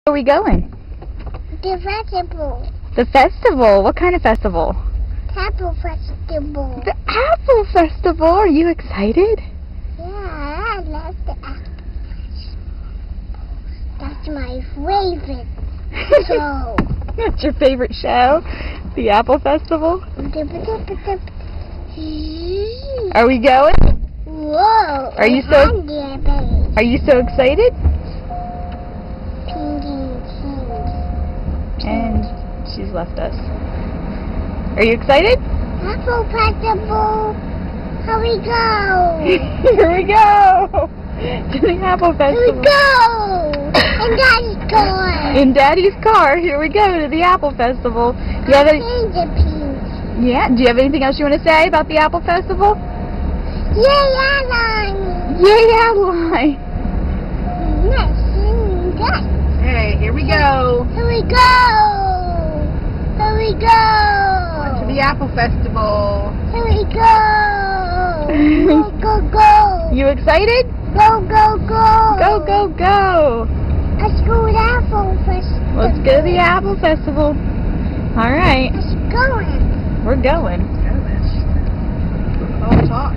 Where are we going? The festival. The festival? What kind of festival? Apple festival. The Apple Festival! Are you excited? Yeah, I love the apple festival. That's my favorite show. That's your favorite show? The Apple Festival? Are we going? Whoa. Are you so excited? And she's left us. Are you excited? Apple festival. Here we go. Here we go. To the Apple Festival. Here we go. In Daddy's car. In Daddy's car. Here we go to the Apple Festival. Do you have any? Yeah. Do you have anything else you want to say about the Apple Festival? Yay, Alan. Yay, Adeline. Hey, here we go. Here we go. Here we go. On to the Apple Festival. Here we go. Go, go, go. You excited? Go, go, go. Go, go, go. Let's go to the Apple Festival. Let's go to the Apple Festival. All right. Let's go. We're going. All talk.